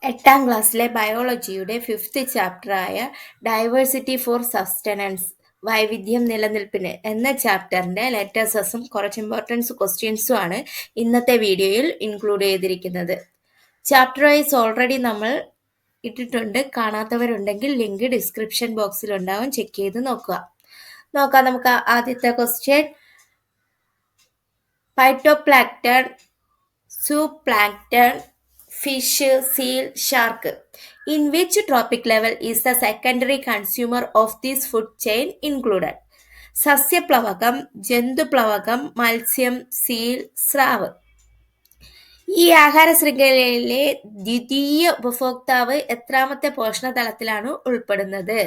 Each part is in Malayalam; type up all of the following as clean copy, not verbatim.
8ാം ക്ലാസ്സിലെ ബയോളജിയുടെ 5th ചാപ്റ്ററായ ഡൈവേഴ്സിറ്റി ഫോർ സസ്റ്റനൻസ് വൈവിധ്യം നിലനിൽപ്പിന് എന്ന ചാപ്റ്ററിൻ്റെ ലെറ്റേഴ്സസും കുറച്ച് ഇമ്പോർട്ടൻസ് ക്വസ്റ്റ്യൻസും ആണ് ഇന്നത്തെ വീഡിയോയിൽ ഇൻക്ലൂഡ് ചെയ്തിരിക്കുന്നത്. ചാപ്റ്റർ വൈസ് ഓൾറെഡി നമ്മൾ ഇട്ടിട്ടുണ്ട്. കാണാത്തവരുണ്ടെങ്കിൽ ലിങ്ക് ഡിസ്ക്രിപ്ഷൻ ബോക്സിൽ ഉണ്ടാവും, ചെക്ക് ചെയ്ത് നോക്കാം. നമുക്ക് ആദ്യത്തെ question. Phytoplankton, zooplankton, fish, seal, shark. In which trophic level is the secondary consumer of this food chain included? സസ്യപ്ലവകം, ജന്തുപ്ലവകം, മത്സ്യം, സീൽ, സ്രാവ്. ഈ ആഹാര ശൃംഖലയിലെ ദ്വിതീയ ഉപഭോക്താവ് എത്രാമത്തെ പോഷണതലത്തിലാണ് ഉൾപ്പെടുന്നത്?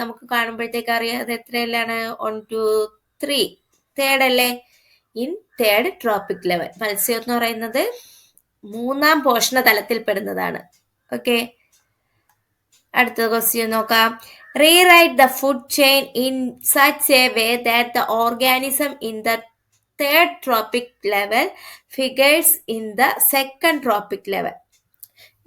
നമുക്ക് കാണുമ്പോഴത്തേക്ക് അറിയാം അത് എത്രയിലാണ്. 1 2 3 തേർഡ് അല്ലേ? In third tropic level. മത്സ്യം എന്ന് പറയുന്നത് 3ാം പോഷണ തലത്തിൽ പെടുന്നതാണ്. ഓക്കെ, അടുത്ത ക്വസ്റ്റ്യൻ നോക്കാം. Rewrite the food chain in such a way that the organism in the third tropic level figures in the second tropic level.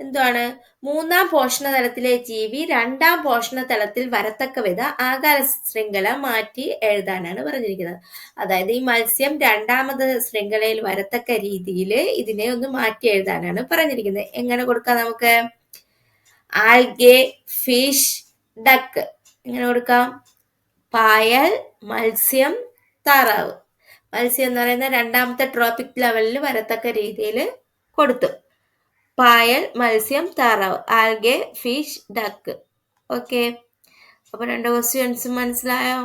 എന്താണ്? 3ാം പോഷണ തലത്തിലെ ജീവി 2ാം പോഷണ തലത്തിൽ വരത്തക്ക വിധ ആകാര ശൃംഖല മാറ്റി എഴുതാനാണ് പറഞ്ഞിരിക്കുന്നത്. അതായത് ഈ മത്സ്യം 2ാമത് ശൃംഖലയിൽ വരത്തക്ക രീതിയിൽ ഇതിനെ ഒന്ന് മാറ്റി എഴുതാനാണ് പറഞ്ഞിരിക്കുന്നത്. എങ്ങനെ കൊടുക്കാം നമുക്ക്? Algae, fish, duck. എങ്ങനെ കൊടുക്കാം? പായൽ, മത്സ്യം, താറാവ്. മത്സ്യം എന്ന് പറയുന്ന 2ാമത്തെ ട്രോപ്പിക് ലെവലിൽ വരത്തക്ക രീതിയിൽ കൊടുത്തു. പായൽ, മത്സ്യം, താറാവ്. Algae, fish, duck. ഓക്കെ, അപ്പൊ 2 ക്വസ്റ്റ്യൻസ് മനസ്സിലായോ?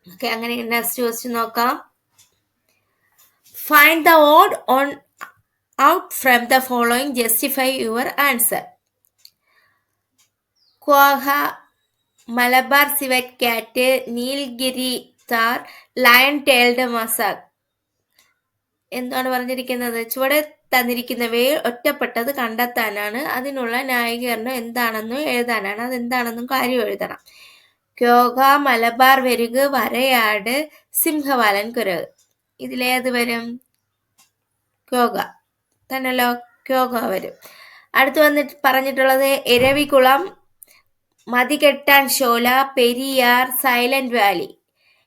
ഓക്കെ, അങ്ങനെ നെക്സ്റ്റ് ക്വസ്റ്റ്യൻ നോക്കാം. Find the odd one out from the following, justify your answer. Quagga, Malabar civet cat, Nilgiri tahr, lion tailed macaque. എന്താണ് പറഞ്ഞിരിക്കുന്നത്? ചുവടെ തന്നിരിക്കുന്നവയെ ഒറ്റപ്പെട്ടത് കണ്ടെത്താനാണ്. അതിനുള്ള ന്യായീകരണം എന്താണെന്നും എഴുതാനാണ്. അതെന്താണെന്നും കാര്യം എഴുതണം. ക്യോക, മലബാർ വെരുക്, വരയാട്, സിംഹവാലൻ കുരക്. ഇതിലേത് വരും? ക്യോക തന്നല്ലോ, ക്യോക വരും. അടുത്ത് വന്നിട്ട് പറഞ്ഞിട്ടുള്ളത് Eravikulam, Mathikettan Shola, Periyar, Silent Valley.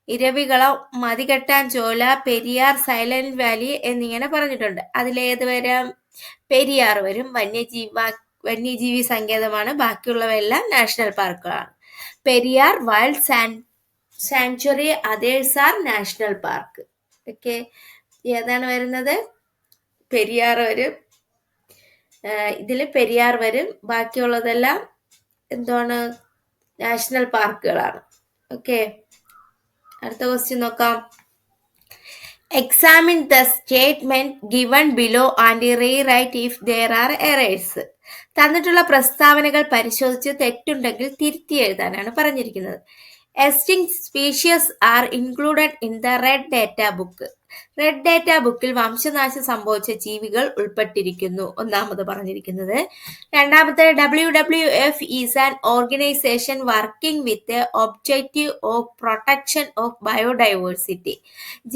Eravikulam, Mathikettan Shola, Periyar, Silent Valley എന്നിങ്ങനെ പറഞ്ഞിട്ടുണ്ട്. അതിലേത് വരും? പെരിയാർ വരും. വന്യജീവി സങ്കേതമാണ്. ബാക്കിയുള്ളവയെല്ലാം നാഷണൽ പാർക്കുകളാണ്. Periyar wild sanctuary, others are national park. Okay, ഏതാണ് വരുന്നത്? പെരിയാർ വരും. ഇതിൽ പെരിയാർ വരും. ബാക്കിയുള്ളതെല്ലാം എന്താണ്? നാഷണൽ പാർക്കുകളാണ്. ഓക്കെ, അടുത്ത ക്വസ്റ്റ്യൻ നോക്കാം. Examine the statement given below and rewrite if there are errors. തന്നിട്ടുള്ള പ്രസ്താവനകൾ പരിശോധിച്ച് തെറ്റുണ്ടെങ്കിൽ തിരുത്തി എഴുതാനാണ് പറഞ്ഞിരിക്കുന്നത്. Extinct species R included in the red data book. Red data ബുക്കിൽ വംശനാശം സംഭവിച്ച ജീവികൾ ഉൾപ്പെട്ടിരിക്കുന്നു. ഒന്നാമത് പറഞ്ഞിരിക്കുന്നത്. രണ്ടാമത്തെ, WWF is an organisation working with a objective of protection of biodiversity.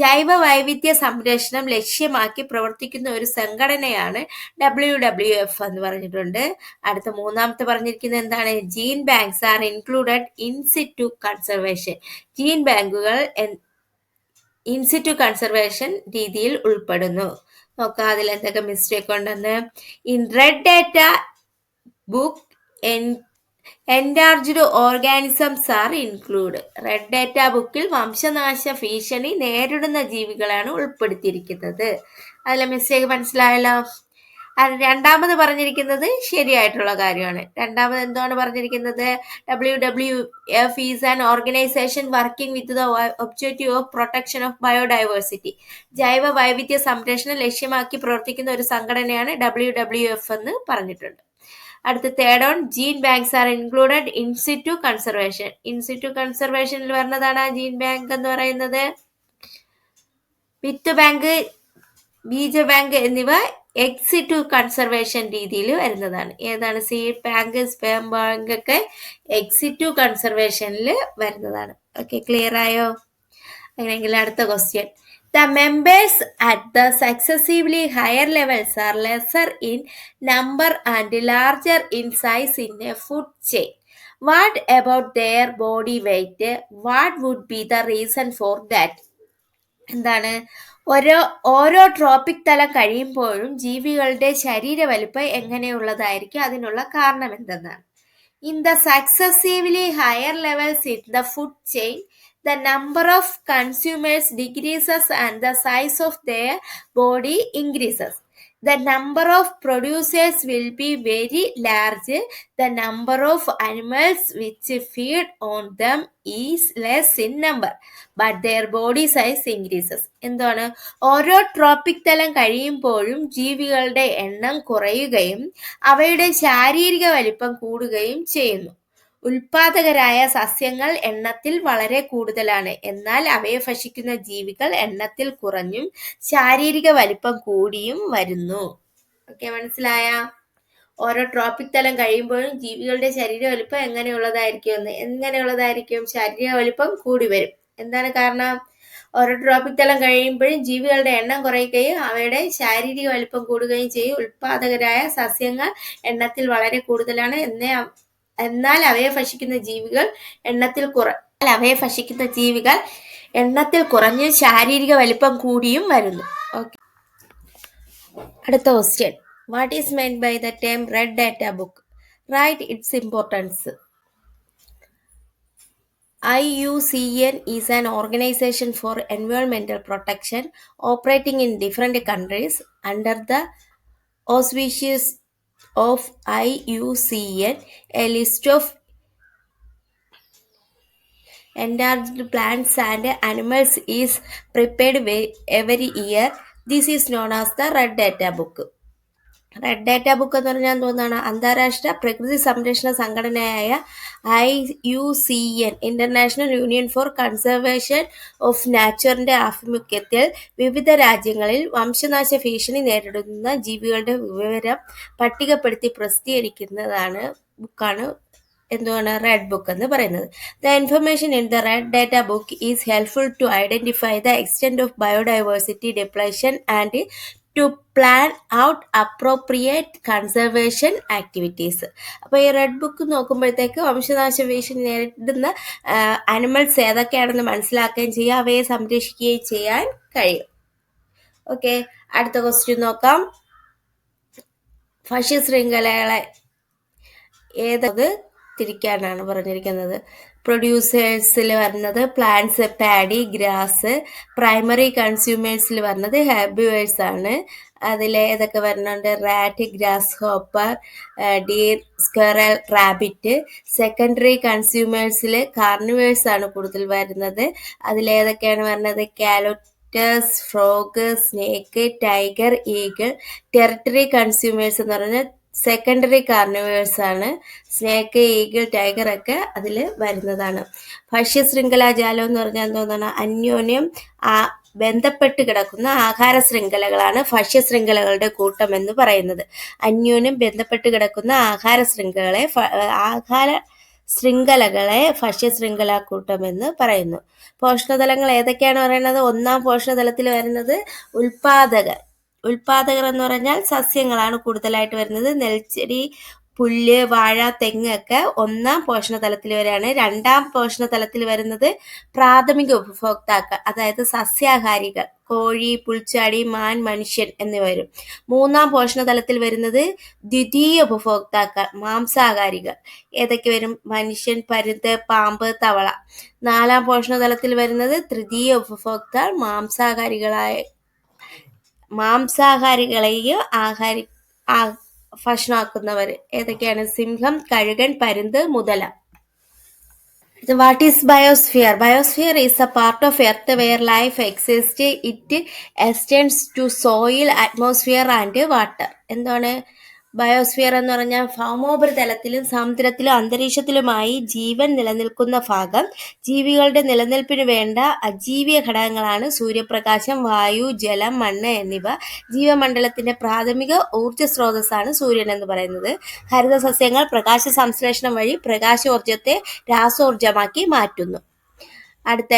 ജൈവ വൈവിധ്യ സംരക്ഷണം ലക്ഷ്യമാക്കി പ്രവർത്തിക്കുന്ന ഒരു സംഘടനയാണ് WWF എന്ന് പറഞ്ഞിട്ടുണ്ട്. അടുത്ത മൂന്നാമത്തെ പറഞ്ഞിരിക്കുന്നത് എന്താണ്? Gene banks are included in situ conservation. Gene ബാങ്കുകൾ ഇൻസിറ്റു കൺസർവേഷൻ രീതിയിൽ ഉൾപ്പെടുന്നു. നോക്കാം അതിൽ എന്തൊക്കെ മിസ്റ്റേക്ക് ഉണ്ടെന്ന്. In red data book endangered organisms are include. Red data ബുക്കിൽ വംശനാശ ഭീഷണി നേരിടുന്ന ജീവികളാണ് ഉൾപ്പെടുത്തിയിരിക്കുന്നത്. അതിലെ മിസ്റ്റേക്ക് മനസ്സിലായല്ലോ. രണ്ടാമത് പറഞ്ഞിരിക്കുന്നത് ശരിയായിട്ടുള്ള കാര്യമാണ്. രണ്ടാമത് എന്താണ് പറഞ്ഞിരിക്കുന്നത്? WWF is an organisation working with the objective of protection of biodiversity. ജൈവ വൈവിധ്യ സംരക്ഷണം ലക്ഷ്യമാക്കി പ്രവർത്തിക്കുന്ന ഒരു സംഘടനയാണ് WWF എന്ന് പറഞ്ഞിട്ടുണ്ട്. അടുത്ത third one, gene banks are included in situ conservation. In situ കൺസർവേഷനിൽ വരുന്നതാണ് ജീൻ ബാങ്ക് എന്ന് പറയുന്നത്. വിത്ത് ബാങ്ക്, ബീജ ബാങ്ക് എന്നിവ എക്സിറ്റു കൺസർവേഷൻ രീതിയിൽ വരുന്നതാണ്. ഏതാണ്? സീഡ് ബാങ്ക്, സ്പേം ബാങ്ക് ഒക്കെ എക്സിറ്റു കൺസർവേഷനിൽ വരുന്നതാണ്. ഓക്കെ, ക്ലിയർ ആയോ? അങ്ങനെയെങ്കിൽ അടുത്ത question. The members at the successively higher levels are lesser in number and larger in size in a food chain. What about their body weight? What would be the reason for that? എന്താണ് ഓരോ ഓരോ ട്രോപ്പിക് തലം കഴിയുമ്പോഴും ജീവികളുടെ ശരീര വലിപ്പം എങ്ങനെയുള്ളതായിരിക്കും? അതിനുള്ള കാരണം എന്തെന്നാണ്. In the successively higher levels in the food chain, the number of consumers decreases and the size of their body increases. The number of producers will be very large. The number of animals which feed on them is less in number, but their body size increases. എന്താണ്, ഓരോ ട്രോപ്പിക് തലം കഴിയുമ്പോഴും ജീവികളുടെ എണ്ണം കുറയുകയും അവയുടെ ശാരീരിക വലിപ്പം കൂടുകയും ചെയ്യുന്നു. ഉൽപാദകരായ സസ്യങ്ങൾ എണ്ണത്തിൽ വളരെ കൂടുതലാണ്, എന്നാൽ അവയെ ഭക്ഷിക്കുന്ന ജീവികൾ എണ്ണത്തിൽ കുറഞ്ഞും ശാരീരിക വലിപ്പം കൂടിയും വരുന്നു. ഓക്കെ, മനസ്സിലായ? ഓരോ ട്രോപ്പിക് തലം കഴിയുമ്പോഴും ജീവികളുടെ ശരീര വലിപ്പം എങ്ങനെയുള്ളതായിരിക്കും? ശാരീരിക വലിപ്പം കൂടി വരും. എന്താണ് കാരണം? ഓരോ ട്രോപ്പിക് തലം കഴിയുമ്പോഴും ജീവികളുടെ എണ്ണം കുറയുകയും അവയുടെ ശാരീരിക വലിപ്പം കൂടുകയും ചെയ്യും. ഉൽപാദകരായ സസ്യങ്ങൾ എണ്ണത്തിൽ വളരെ കൂടുതലാണ്, എന്നാൽ അവയെ ഭക്ഷിക്കുന്ന ജീവികൾ എണ്ണത്തിൽ കുറഞ്ഞ് ശാരീരിക വലിപ്പം കൂടിയും വരുന്നു. ഓക്കെ, അടുത്ത question. What is meant by the term red data book? Write its importance. IUCN is an organization for environmental protection operating in different countries. Under the auspices of IUCN, a list of endangered plants and animals is prepared every year. This is known as the Red Data Book. Red data book എന്ന് പറഞ്ഞാൽ എന്താണ്? അന്താരാഷ്ട്ര പ്രകൃതി സംരക്ഷണ സംഘടനയായ IUCN, international union for conservation of നാച്ചറിന്റെ ആഭിമുഖ്യത്തിൽ വിവിധ രാജ്യങ്ങളിൽ വംശനാശ ഭീഷണി നേരിടുന്ന ജീവികളുടെ വിവരം പട്ടികപ്പെടുത്തി പ്രസിദ്ധീകരിക്കുന്നതാണ് ബുക്കാണ് എന്താണ് റെഡ് ബുക്ക് എന്ന് പറയുന്നത്. The information in the red data book is helpful to identify the extent of biodiversity depletion and to plan out appropriate conservation activities. അപ്പോൾ ഈ റെഡ് ബുക്ക് നോക്കുമ്പോഴത്തേക്ക് വംശനാശ ഭീഷണി നേരിടുന്ന ആനിമൽസ് ഏതൊക്കെയാണെന്ന് മനസ്സിലാക്കുകയും ചെയ്യുക, അവയെ സംരക്ഷിക്കുകയും ചെയ്യാൻ കഴിയും. ഓക്കെ, അടുത്ത ക്വസ്റ്റ്യൻ നോക്കാം. ഭക്ഷ്യശൃംഖലകളെ ഏത് തിരിക്കാനാണ് പറഞ്ഞിരിക്കുന്നത്? പ്രൊഡ്യൂസേഴ്സിൽ വരുന്നത് പ്ലാന്റ്സ്, പാഡി, ഗ്രാസ്. പ്രൈമറി കൺസ്യൂമേഴ്സിൽ വരുന്നത് ഹെർബിവേഴ്സ് ആണ്. അതിൽ ഏതൊക്കെ വരുന്നുണ്ട്? Rat, grasshopper, deer, squirrel, rabbit. Secondary കൺസ്യൂമേഴ്സിൽ കാർണിവേഴ്സ് ആണ് കൂടുതൽ വരുന്നത്. അതിലേതൊക്കെയാണ് വരുന്നത്? Calotes, frog, snake, tiger, eagle. Tertiary consumers എന്ന് പറഞ്ഞാൽ സെക്കൻഡറി കാർണിവേഴ്സ് ആണ്. സ്നേക്ക്, ഈഗിൾ, ടൈഗർ ഒക്കെ അതിൽ വരുന്നതാണ്. ഭക്ഷ്യശൃംഖലാജാലം എന്ന് പറഞ്ഞാൽ എന്താണ്? അന്യോന്യം ബന്ധപ്പെട്ട് കിടക്കുന്ന ആഹാര ശൃംഖലകളാണ് ഭക്ഷ്യശൃംഖലകളുടെ കൂട്ടം എന്ന് പറയുന്നത്. അന്യോന്യം ബന്ധപ്പെട്ട് കിടക്കുന്ന ആഹാര ശൃംഖലകളെ ഭക്ഷ്യശൃംഖലാ കൂട്ടം എന്ന് പറയുന്നു. പോഷണതലങ്ങൾ ഏതൊക്കെയാണ് പറയുന്നത്? ഒന്നാം പോഷണതലത്തിൽ വരുന്നത് ഉൽപാദകർ എന്ന് പറഞ്ഞാൽ സസ്യങ്ങളാണ് കൂടുതലായിട്ട് വരുന്നത്. നെൽച്ചെടി, പുല്ല്, വാഴ, തെങ്ങ് ഒക്കെ ഒന്നാം പോഷണതലത്തിൽ വരെയാണ്. രണ്ടാം പോഷണതലത്തിൽ വരുന്നത് പ്രാഥമിക ഉപഭോക്താക്കൾ, അതായത് സസ്യാഹാരികൾ, കോഴി, പുൽച്ചാടി, മാൻ, മനുഷ്യൻ എന്നിവ വരും. മൂന്നാം പോഷണതലത്തിൽ വരുന്നത് ദ്വിതീയ ഉപഭോക്താക്കൾ, മാംസാഹാരികൾ. ഏതൊക്കെ വരും? മനുഷ്യൻ, പരുന്ത്, പാമ്പ്, തവള. നാലാം പോഷണതലത്തിൽ വരുന്നത് തൃതീയ ഉപഭോക്താക്കൾ, മാംസാഹാരികളെയും ഭക്ഷണമാക്കുന്നവർ. ഏതൊക്കെയാണ്? സിംഹം, കഴുകൻ, പരുന്ത്, മുതല. What is biosphere? Biosphere is a part of earth where life exists. It extends to soil, atmosphere and water. എന്താണ് ബയോസ്ഫിയർ എന്ന് പറഞ്ഞാൽ? ഭൗമോപരിതലത്തിലും സമുദ്രത്തിലും അന്തരീക്ഷത്തിലുമായി ജീവൻ നിലനിൽക്കുന്ന ഭാഗം. ജീവികളുടെ നിലനിൽപ്പിന് വേണ്ട അജീവിയ ഘടകങ്ങളാണ് സൂര്യപ്രകാശം, വായു, ജലം, മണ്ണ് എന്നിവ. ജീവമണ്ഡലത്തിന്റെ പ്രാഥമിക ഊർജ്ജ സ്രോതസ്സാണ് സൂര്യൻ എന്ന് പറയുന്നത്. ഹരിതസസ്യങ്ങൾ പ്രകാശ സംശ്ലേഷണം വഴി പ്രകാശോർജ്ജത്തെ രാസോർജ്ജമാക്കി മാറ്റുന്നു. അടുത്ത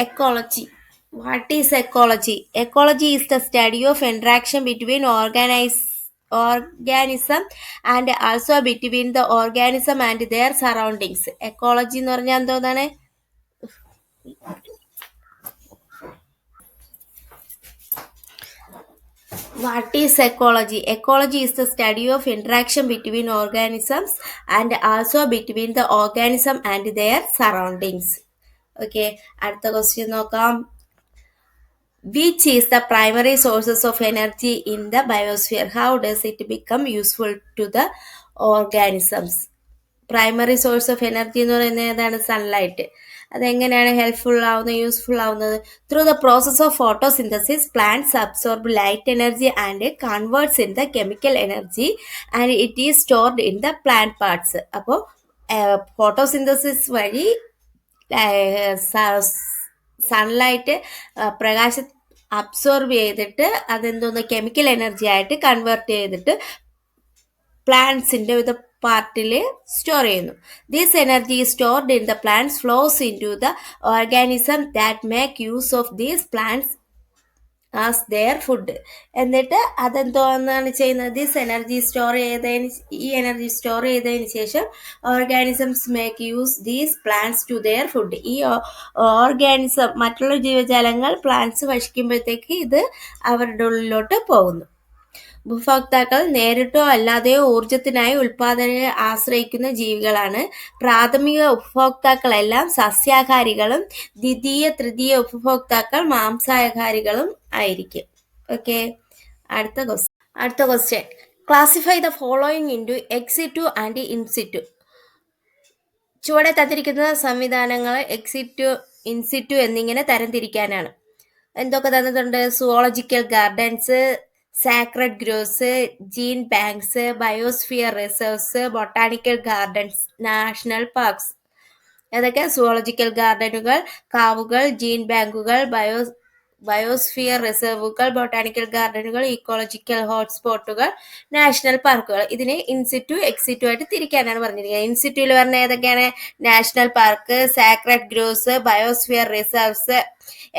ecology. What is ecology? Ecology is the study of interaction between organism and also between the organism and their surroundings. Ecology എന്ന് പറഞ്ഞാൽ എന്തോന്നാണ്? What is ecology? Ecology is the study of interaction between organisms and also between the organism and their surroundings. Okay, അടുത്ത ക്വസ്റ്റ്യൻ നോക്കാം. Which is the primary sources of energy in the biosphere? How does it become useful to the organisms? Primary source of energy എന്ന് പറയുന്നത് ഏതാണ്? സൺലൈറ്റ്. അതെങ്ങനെയാണ് ഹെൽപ്ഫുൾ ആവുന്നത്, യൂസ്ഫുൾ ആവുന്നത്? Through the process of photosynthesis plants absorb light energy and converts in the chemical energy and it is stored in the plant parts. അപ്പോൾ ഫോട്ടോസിന്തസിസ് വഴി സൺലൈറ്റ് പ്രകാശം അബ്സോർബ് ചെയ്തിട്ട് അതെന്തോന്ന് കെമിക്കൽ എനർജി ആയിട്ട് കൺവേർട്ട് ചെയ്തിട്ട് പ്ലാന്റ്സിൻ്റെ ഒരു പാർട്ടിൽ സ്റ്റോർ ചെയ്യുന്നു. This energy stored in the plants flows into the organism that make use of these plants as their food. എന്നിട്ട് അതെന്തോന്നാണ് ചെയ്യുന്നത്? ദിസ് എനർജി ഈ എനർജി സ്റ്റോർ ചെയ്തതിന് ശേഷം organisms make use these plants to their food. ഈ ഓർഗാനിസം മറ്റുള്ള ജീവജാലങ്ങൾ പ്ലാന്റ്സ് ഭക്ഷിക്കുമ്പോഴത്തേക്ക് ഇത് അവരുടെ ഉള്ളിലോട്ട് പോകുന്നു. ഉപഭോക്താക്കൾ നേരിട്ടോ അല്ലാതെയോ ഊർജത്തിനായി ഉൽപാദനത്തെ ആശ്രയിക്കുന്ന ജീവികളാണ്. പ്രാഥമിക ഉപഭോക്താക്കളെല്ലാം സസ്യാഹാരികളും ദ്വിതീയ തൃതീയ ഉപഭോക്താക്കൾ മാംസാഹാരികളും ആയിരിക്കും. ഓക്കെ, അടുത്ത question. Classify the following into ex situ and in situ. ചുവടെ തന്നിരിക്കുന്ന സംവിധാനങ്ങൾ എക്സിറ്റു ഇൻസിറ്റു എന്നിങ്ങനെ തരംതിരിക്കാനാണ്. എന്തൊക്കെ തന്നിട്ടുണ്ട്? Zoological gardens, sacred groves, gene banks, biosphere reserves, botanical gardens, national parks. ഏതൊക്കെ? സുവോളജിക്കൽ ഗാർഡനുകൾ, കാവുകൾ, ജീൻ ബാങ്കുകൾ, ബയോസ്ഫിയർ റിസർവുകൾ, ബൊട്ടാണിക്കൽ ഗാർഡനുകൾ, ഇക്കോളജിക്കൽ ഹോട്ട്സ്പോട്ടുകൾ, നാഷണൽ പാർക്കുകൾ. ഇതിനെ ഇൻസിറ്റു എക്സിറ്റു ആയിട്ട് തിരിക്കാനാണ് പറഞ്ഞിരിക്കുന്നത്. ഇൻസിറ്റുവിൽ പറഞ്ഞ ഏതൊക്കെയാണ്? National park, sacred groves, biosphere reserves.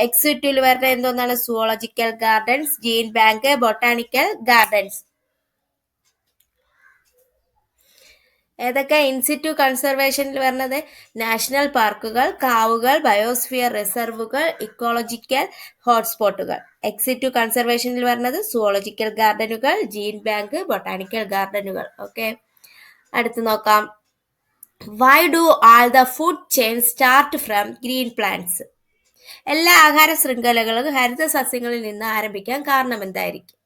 എക്സിറ്റുവിൽ വരുന്ന എന്തോന്നാണ്? Zoological gardens, gene bank, botanical gardens. ഏതൊക്കെ? ഇൻസിറ്റു കൺസർവേഷനിൽ വരുന്നത് നാഷണൽ പാർക്കുകൾ, കാവുകൾ, ബയോസ്ഫിയർ റിസർവുകൾ, ഇക്കോളജിക്കൽ ഹോട്ട്സ്പോട്ടുകൾ. എക്സിറ്റു കൺസർവേഷനിൽ വരുന്നത് സുവോളജിക്കൽ ഗാർഡനുകൾ, ജീൻ ബാങ്ക്, ബൊട്ടാണിക്കൽ ഗാർഡനുകൾ. ഓക്കെ, അടുത്ത് നോക്കാം. Why do all the food chain start from green plants? എല്ലാ ആഹാര ശൃംഖലകളും ഹരിത സസ്യങ്ങളിൽ നിന്ന് ആരംഭിക്കാൻ കാരണം എന്തായിരിക്കും?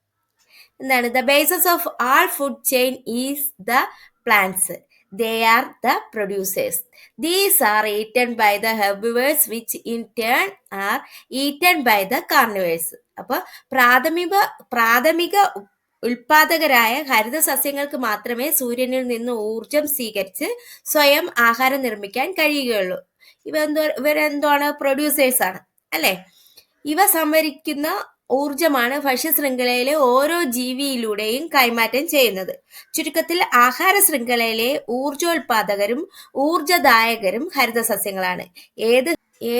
എന്താണ്? The basis of all food chain is the plants. They are the producers. These are eaten by the herbivores which in turn are eaten by the carnivores. അപ്പോൾ പ്രാഥമിക ഉൽപാദകരായ ഹരിത സസ്യങ്ങൾക്ക് മാത്രമേ സൂര്യനിൽ നിന്ന് ഊർജം സ്വീകരിച്ച് സ്വയം ആഹാരം നിർമ്മിക്കാൻ കഴിയുകയുള്ളൂ. ഇവരെന്താണ്? പ്രൊഡ്യൂസേഴ്സ് ആണ്, അല്ലേ? ഇവ സംഭരിക്കുന്ന ഊർജമാണ് ഭക്ഷ്യശൃംഖലയിലെ ഓരോ ജീവിയിലൂടെയും കൈമാറ്റം ചെയ്യുന്നത്. ചുരുക്കത്തിൽ ആഹാര ശൃംഖലയിലെ ഊർജോൽപാദകരും ഊർജദായകരും ഹരിതസസ്യങ്ങളാണ്.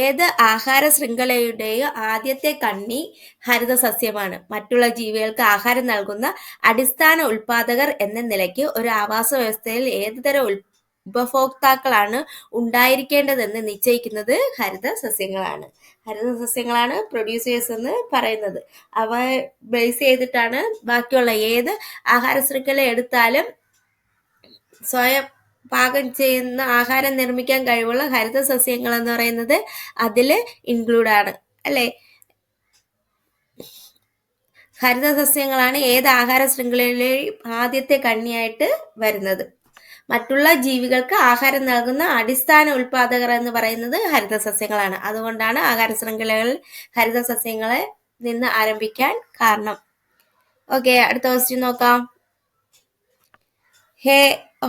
ഏത് ആഹാര ശൃംഖലയുടെയും ആദ്യത്തെ കണ്ണി ഹരിതസസ്യമാണ്. മറ്റുള്ള ജീവികൾക്ക് ആഹാരം നൽകുന്ന അടിസ്ഥാന ഉൽപാദകർ എന്ന നിലയ്ക്ക് ഒരു ആവാസ വ്യവസ്ഥയിൽ ഏതുതരം ഉപഭോക്താക്കളാണ് ഉണ്ടായിരിക്കേണ്ടതെന്ന് നിശ്ചയിക്കുന്നത് ഹരിതസസ്യങ്ങളാണ്. ഹരിതസസ്യങ്ങളാണ് പ്രൊഡ്യൂസേഴ്സ് എന്ന് പറയുന്നത്. അവ ബേസ് ചെയ്തിട്ടാണ് ബാക്കിയുള്ള ഏത് ആഹാര ശൃംഖല എടുത്താലും സ്വയം പാകം ചെയ്യുന്ന ആഹാരം നിർമ്മിക്കാൻ കഴിവുള്ള ഹരിതസസ്യങ്ങൾ എന്ന് പറയുന്നത് അതിൽ ഇൻക്ലൂഡ് ആണ്, അല്ലേ? ഹരിതസസ്യങ്ങളാണ് ഏത് ആഹാര ശൃംഖലയിലെയും ആദ്യത്തെ കണ്ണിയായിട്ട് വരുന്നത്. മറ്റുള്ള ജീവികൾക്ക് ആഹാരം നൽകുന്ന അടിസ്ഥാന ഉൽപാദകർ എന്ന് പറയുന്നത് ഹരിതസസ്യങ്ങളാണ്. അതുകൊണ്ടാണ് ആഹാര ശൃംഖലകളിൽ ഹരിതസസ്യങ്ങളെ നിന്ന് ആരംഭിക്കാൻ കാരണം. ഓക്കെ, അടുത്ത ക്വസ്റ്റ്യൻ നോക്കാം. ഹേ,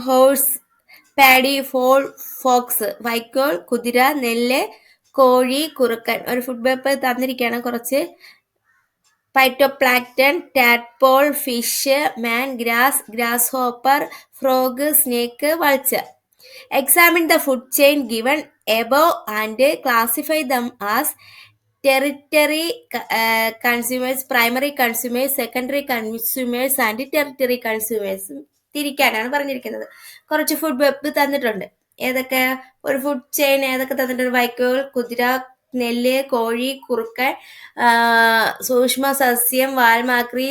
ഹോഴ്സ്, പാഡി, ഫോൾ, ഫോക്സ്. വൈക്കോൽ, കുതിര, നെല്ല്, കോഴി, കുറുക്കൻ. ഒരു ഫുഡ് പേപ്പർ തന്നിരിക്കുകയാണ് കുറച്ച്. Phytoplankton, tadpole, fish, man, grass, grasshopper, frog, snake, vulture. Examine the food chain given above and classify them as tertiary consumers, primary consumers, secondary consumers and tertiary consumers തിരിക്കാനാണ് പറഞ്ഞിരിക്കുന്നത്. കുറച്ച് ഫുഡ് വെബ് തന്നിട്ടുണ്ട്. ഏതൊക്കെ ഒരു ഫുഡ് ചെയിൻ ഏതൊക്കെ തന്നിട്ടുണ്ട്? വൈക്കോൽ, കുതിര, നെല്ല്, കോഴി, കുറുക്കൻ, സൂക്ഷ്മ സസ്യം, വാൽമാക്രി,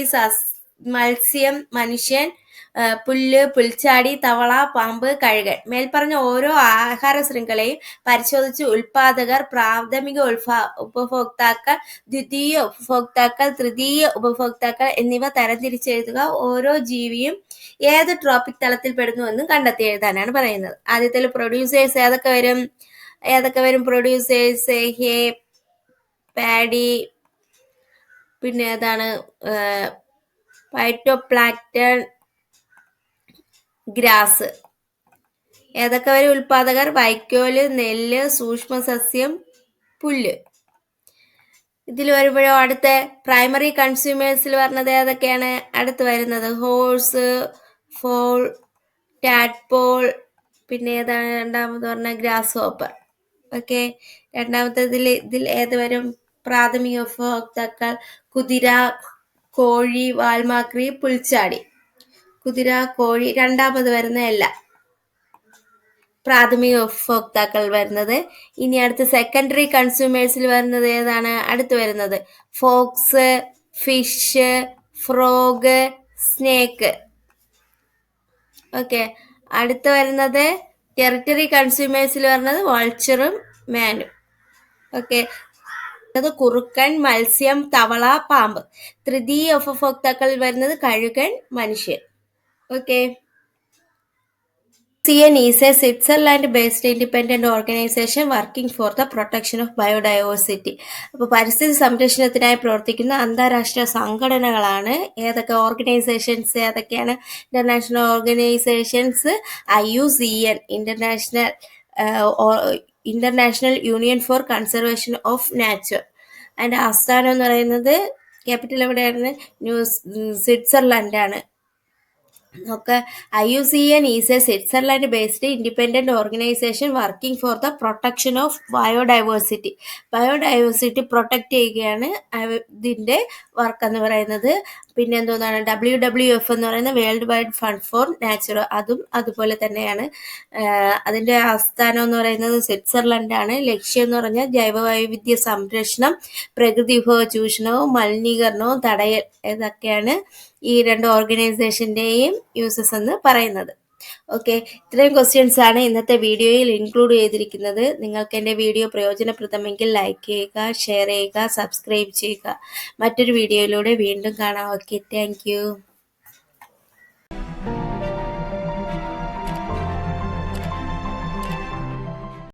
മത്സ്യം, മനുഷ്യൻ, പുല്ല്, പുൽച്ചാടി, തവള, പാമ്പ്, കഴുകൻ. മേൽപ്പറഞ്ഞ ഓരോ ആഹാര ശൃംഖലയും പരിശോധിച്ച് ഉൽപാദകർ, പ്രാഥമിക ഉപഭോക്താക്കൾ, ദ്വിതീയ ഉപഭോക്താക്കൾ, തൃതീയ ഉപഭോക്താക്കൾ എന്നിവ തരംതിരിച്ചെഴുതുക. ഓരോ ജീവിയും ഏത് ട്രോപ്പിക് തലത്തിൽ പെടുന്നു എന്നും കണ്ടെത്തി എഴുതാനാണ് പറയുന്നത്. ആദ്യത്തിൽ പ്രൊഡ്യൂസേഴ്സ് ഏതൊക്കെ വരും? പ്രൊഡ്യൂസേഴ്സ് ഹേ, പാഡി, പിന്നെ ഏതാണ് ഫൈറ്റോപ്ലാങ്ക്ടൺ, ഗ്രാസ്. ഏതൊക്കെ വരും? ഉൽപാദകർ വൈക്കോല്, നെല്ല്, സൂക്ഷ്മസസ്യം, പുല്ല്. ഇതിൽ വരുമ്പോഴോ അടുത്ത പ്രൈമറി കൺസ്യൂമേഴ്സിൽ പറഞ്ഞത് ഏതൊക്കെയാണ്? അടുത്ത് വരുന്നത് ഹോഴ്സ്, ഫോൾ, ടാഡ്പോൾ, പിന്നെ ഏതാണ് രണ്ടാമത് പറഞ്ഞ ഗ്രാസ് ഹോപ്പർ. ഓക്കെ, ഇതിൽ ഏത് വരും? പ്രാഥമിക ഉപഭോക്താക്കൾ കുതിര, കോഴി, വാൽമാക്രി, പുൽച്ചാടി. കുതിര, കോഴി. രണ്ടാമത് വരുന്ന എല്ലാം പ്രാഥമിക ഉപഭോക്താക്കൾ വരുന്നത്. ഇനി അടുത്ത് സെക്കൻഡറി കൺസ്യൂമേഴ്സിൽ വരുന്നത് ഏതാണ്? അടുത്ത് വരുന്നത് fox, fish, frog, snake. Okay, അടുത്ത് വരുന്നത് ടെറിറ്ററി കൺസ്യൂമേഴ്സിൽ വരുന്നത് വൾച്ചറും മാനും. ഓക്കെ, കുറുക്കൻ, മത്സ്യം, തവള, പാമ്പ്. തൃതീയ ഉപഭോക്താക്കളിൽ വരുന്നത് കഴുകൻ, മനുഷ്യൻ. Okay, IUCN is a Switzerland-based independent organization working for the protection of biodiversity. അപ്പോൾ പരിസ്ഥിതി സംരക്ഷണത്തിനായി പ്രവർത്തിക്കുന്ന അന്താരാഷ്ട്ര സംഘടനകളാണ് ഏതൊക്കെ? ഓർഗനൈസേഷൻസ് ഏതൊക്കെയാണ്? International organisations IUCN, international union for conservation of Nature. അതിൻ്റെ ആസ്ഥാനം എന്ന് പറയുന്നത്, ക്യാപിറ്റൽ എവിടെയാണ്? സ്വിറ്റ്സർലൻഡ് ആണ്. Okay, IUCN is a Switzerland-based independent organization working for the protection of biodiversity. Biodiversity protect ചെയ്യുകയാണ് ഇതിൻ്റെ വർക്ക് എന്ന് പറയുന്നത്. പിന്നെ എന്തോന്നാണ് WWF എന്ന് പറയുന്ന World Wide Fund for Nature, അതും അതുപോലെ തന്നെയാണ്. അതിൻ്റെ ആസ്ഥാനം എന്ന് പറയുന്നത് സ്വിറ്റ്സർലൻഡാണ്. ലക്ഷ്യം എന്ന് പറഞ്ഞാൽ ജൈവവൈവിധ്യ സംരക്ഷണം, പ്രകൃതി വിഭവ ചൂഷണവും മലിനീകരണവും തടയൽ. ഇതൊക്കെയാണ് ഈ രണ്ട് ഓർഗനൈസേഷൻ്റെയും യൂസസ് എന്ന് പറയുന്നത്. ഓക്കെ, ഇത്രയും ക്വസ്റ്റ്യൻസ് ആണ് ഇന്നത്തെ വീഡിയോയിൽ ഇൻക്ലൂഡ് ചെയ്തിരിക്കുന്നത്. നിങ്ങൾക്ക് എൻ്റെ വീഡിയോ പ്രയോജനപ്രദമെങ്കിൽ ലൈക്ക് ചെയ്യുക, ഷെയർ ചെയ്യുക, സബ്സ്ക്രൈബ് ചെയ്യുക. മറ്റൊരു വീഡിയോയിലൂടെ വീണ്ടും കാണാം. Okay, thank you.